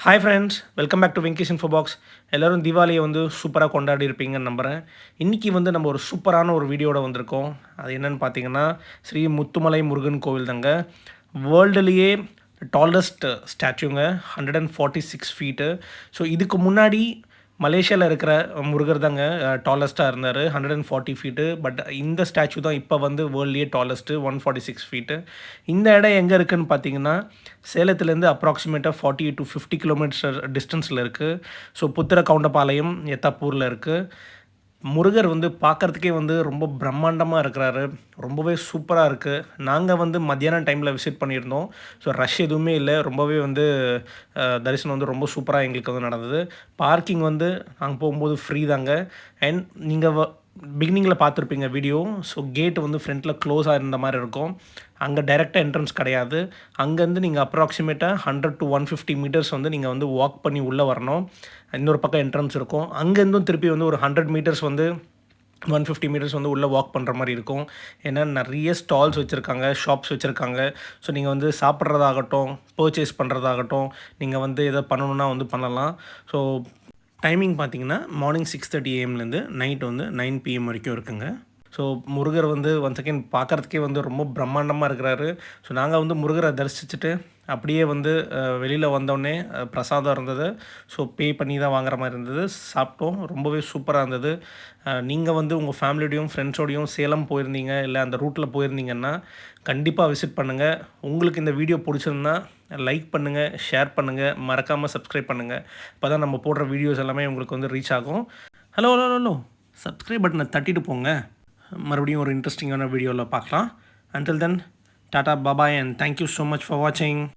Hi friends, welcome back to Venkesh info box. எல்லோரும் தீபாவளியை வந்து சூப்பராக கொண்டாடி இருப்பீங்கன்னு நம்புகிறேன். இன்றைக்கி வந்து நம்ம ஒரு சூப்பரான ஒரு வீடியோட வந்திருக்கோம். அது என்னென்னு பார்த்தீங்கன்னா, ஸ்ரீ முத்துமலை முருகன் கோவில் தாங்க. வேர்ல்டுலேயே டாலஸ்ட் ஸ்டாச்சுங்க, 146 ஃபீட்டு. ஸோ இதுக்கு முன்னாடி மலேசியாவில் இருக்கிற முருகர் தாங்க டாலஸ்ட்டாக இருந்தார், 140 ஃபீட்டு. பட் இந்த ஸ்டாச்சு தான் இப்போ வந்து வேர்ல்ட்லேயே டாலஸ்ட்டு, 146 ஃபீட்டு. இந்த இடம் எங்கே இருக்குதுன்னு பார்த்தீங்கன்னா, சேலத்துலேருந்து அப்ராக்சிமேட்டாக 40 to 50 கிலோமீட்டர் டிஸ்டன்ஸில் இருக்குது. ஸோ புத்திர கவுண்டபாளையம் எத்தாப்பூரில் இருக்குது. முருகர் வந்து பார்க்குறதுக்கே வந்து ரொம்ப பிரம்மாண்டமாக இருக்கிறாரு. ரொம்பவே சூப்பராக இருக்குது. நாங்கள் வந்து மத்தியானம் டைமில் விசிட் பண்ணியிருந்தோம். ஸோ ரஷ் எதுவுமே இல்லை. ரொம்பவே வந்து தரிசனம் வந்து ரொம்ப சூப்பராக எங்களுக்கு வந்து நடந்தது. பார்க்கிங் வந்து நாங்கள் போகும்போது ஃப்ரீ தாங்க. அண்ட் நீங்கள் பிகினிங்கில் பார்த்துருப்பீங்க வீடியோ. ஸோ கேட் வந்து ஃப்ரண்ட்டில் க்ளோஸாக இருந்த மாதிரி இருக்கும். அங்கே டைரெக்டாக என்ட்ரன்ஸ் கிடையாது. அங்கேருந்து நீங்கள் அப்ராக்சிமேட்டாக 100 to 150 மீட்டர்ஸ் வந்து நீங்கள் வந்து வாக் பண்ணி உள்ளே வரணும். இன்னொரு பக்கம் என்ட்ரன்ஸ் இருக்கும். அங்கேருந்தும் திருப்பி வந்து ஒரு 100 மீட்டர்ஸ் வந்து 150 மீட்டர்ஸ் வந்து உள்ளே வாக் பண்ணுற மாதிரி இருக்கும். ஏன்னா நிறைய ஸ்டால்ஸ் வச்சுருக்காங்க, ஷாப்ஸ் வச்சுருக்காங்க. ஸோ நீங்கள் வந்து சாப்பிட்றதாகட்டும், பர்ச்சேஸ் பண்ணுறதாகட்டும், நீங்கள் வந்து எதை பண்ணணுன்னா வந்து பண்ணலாம். ஸோ டைமிங் பார்த்தீங்கன்னா மார்னிங் 6:30 AM நைட் வந்து 9 PM வரைக்கும் இருக்குங்க. ஸோ முருகர் வந்து ஒன்ஸ் அகெயின் பார்க்குறதுக்கே வந்து ரொம்ப பிரம்மாண்டமாக இருக்கிறாரு. ஸோ நாங்கள் வந்து முருகரை தரிசிச்சுட்டு அப்படியே வந்து வெளியில் வந்தோடனே பிரசாதம் இருந்தது. ஸோ பே பண்ணி தான் வாங்குற மாதிரி இருந்தது. சாப்பிட்டோம். ரொம்பவே சூப்பராக இருந்தது. நீங்கள் வந்து உங்கள் ஃபேமிலியோடையும் ஃப்ரெண்ட்ஸோடையும் சேலம் போயிருந்தீங்க, இல்லை அந்த ரூட்டில் போயிருந்தீங்கன்னா கண்டிப்பாக விசிட் பண்ணுங்கள். உங்களுக்கு இந்த வீடியோ பிடிச்சிருந்தா லைக் பண்ணுங்கள், ஷேர் பண்ணுங்கள், மறக்காமல் சப்ஸ்கிரைப் பண்ணுங்கள். அப்போ தான் நம்ம போடுற வீடியோஸ் எல்லாமே உங்களுக்கு வந்து ரீச் ஆகும். ஹலோ ஹலோ ஹலோ சப்ஸ்கிரைப் பட்டனை தட்டிட்டு போங்க. மறுபடியும் ஒரு இன்ட்ரெஸ்டிங்கான வீடியோவில் பார்க்கலாம். Until then, Tata, bye bye, and thank you so much for watching.